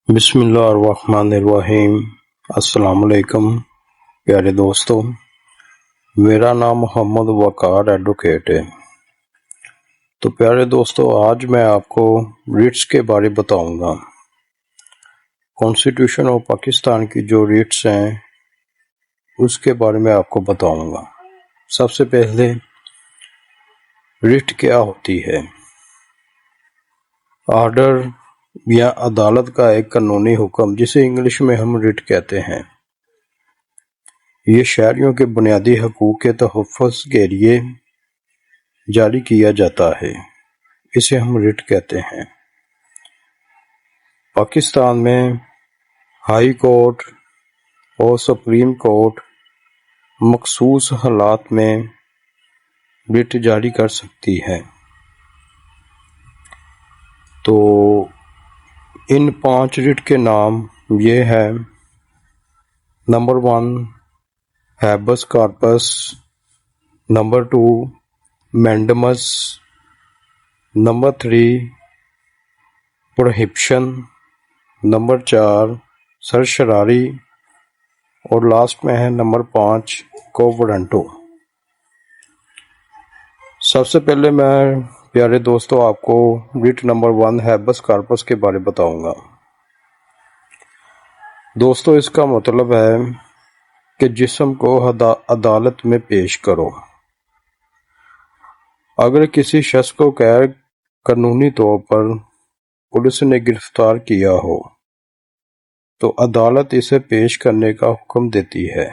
بسم اللہ الرحمن الرحیم۔ السلام علیکم پیارے دوستو، میرا نام محمد وقار ایڈوکیٹ ہے۔ تو پیارے دوستو، آج میں آپ کو ریٹس کے بارے بتاؤں گا۔ کانسٹیٹیوشن آف پاکستان کی جو ریٹس ہیں اس کے بارے میں آپ کو بتاؤں گا۔ سب سے پہلے ریٹ کیا ہوتی ہے؟ آرڈر یا عدالت کا ایک قانونی حکم، جسے انگلش میں ہم ریٹ کہتے ہیں۔ یہ شہریوں کے بنیادی حقوق کے تحفظ کے لیے جاری کیا جاتا ہے، اسے ہم ریٹ کہتے ہیں۔ پاکستان میں ہائی کورٹ اور سپریم کورٹ مخصوص حالات میں ریٹ جاری کر سکتی ہے۔ تو ان 5 ریٹ کے نام یہ ہے: number 1 habeas corpus, number 2 mandamus, number 3 prohibition, number 4 certiorari, اور لاسٹ میں ہے نمبر 5 کو وارنٹو۔ سب سے پہلے میں پیارے دوستو آپ کو ریٹ نمبر 1 ہیبس کارپس کے بارے بتاؤں گا۔ دوستو، اس کا مطلب ہے کہ جسم کو عدالت میں پیش کرو۔ اگر کسی شخص کو غیر قانونی طور پر پولیس نے گرفتار کیا ہو تو عدالت اسے پیش کرنے کا حکم دیتی ہے۔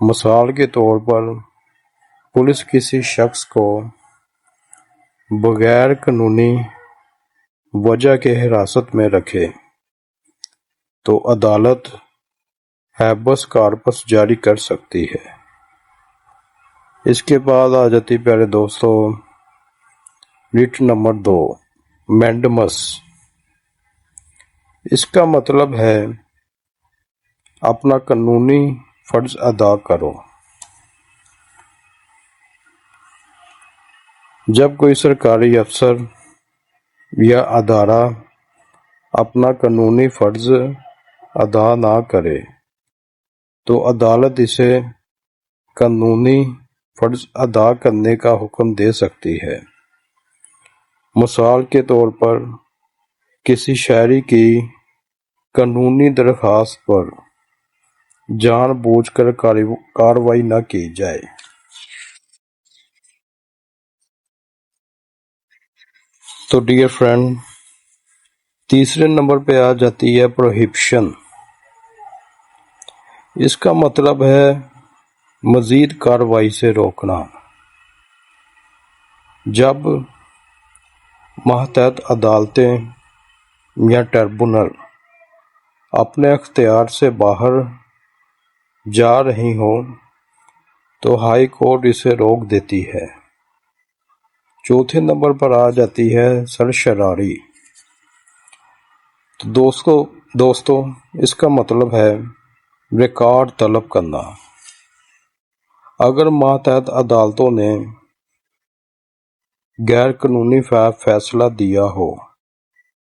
مثال کے طور پر پولیس کسی شخص کو بغیر قانونی وجہ کے حراست میں رکھے تو عدالت ہیبس کارپس جاری کر سکتی ہے۔ اس کے بعد آ جاتی پیارے دوستو ریٹ نمبر 2 مینڈمس۔ اس کا مطلب ہے اپنا قانونی فرض ادا کرو۔ جب کوئی سرکاری افسر یا ادارہ اپنا قانونی فرض ادا نہ کرے تو عدالت اسے قانونی فرض ادا کرنے کا حکم دے سکتی ہے۔ مثال کے طور پر کسی شہری کی قانونی درخواست پر جان بوجھ کر کارروائی نہ کی جائے۔ تو ڈیئر فرینڈ، تیسرے نمبر پہ آ جاتی ہے پروہیبشن۔ اس کا مطلب ہے مزید کارروائی سے روکنا۔ جب ماتحت عدالتیں یا ٹریبونل اپنے اختیار سے باہر جا رہی ہوں تو ہائی کورٹ اسے روک دیتی ہے۔ چوتھے نمبر پر آ جاتی ہے سرشراری۔ تو دوستو اس کا مطلب ہے ریکارڈ طلب کرنا۔ اگر ماتحت عدالتوں نے غیر قانونی فیصلہ دیا ہو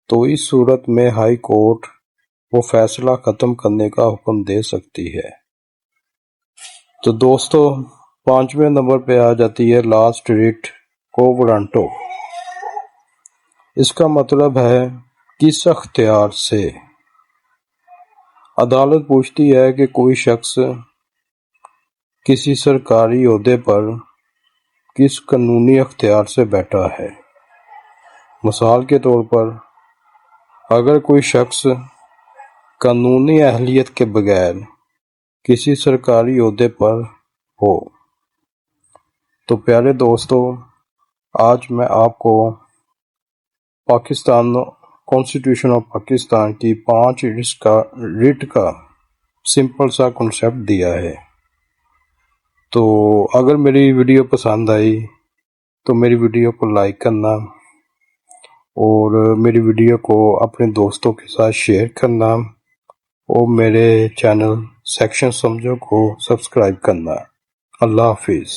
تو اس صورت میں ہائی کورٹ وہ فیصلہ ختم کرنے کا حکم دے سکتی ہے۔ تو دوستو 5ویں نمبر پہ آ جاتی ہے لاسٹ ریٹ کو وارنٹو۔ اس کا مطلب ہے کس اختیار سے۔ عدالت پوچھتی ہے کہ کوئی شخص کسی سرکاری عہدے پر کس قانونی اختیار سے بیٹھا ہے۔ مثال کے طور پر اگر کوئی شخص قانونی اہلیت کے بغیر کسی سرکاری عہدے پر ہو تو پیارے دوستو آج میں آپ کو کانسٹیٹیوشن آف پاکستان کی 5 ریٹ کا سمپل سا کنسیپٹ دیا ہے۔ تو اگر میری ویڈیو پسند آئی تو میری ویڈیو کو لائک کرنا اور میری ویڈیو کو اپنے دوستوں کے ساتھ شیئر کرنا اور میرے چینل سیکشن سمجھو کو سبسکرائب کرنا۔ اللہ حافظ۔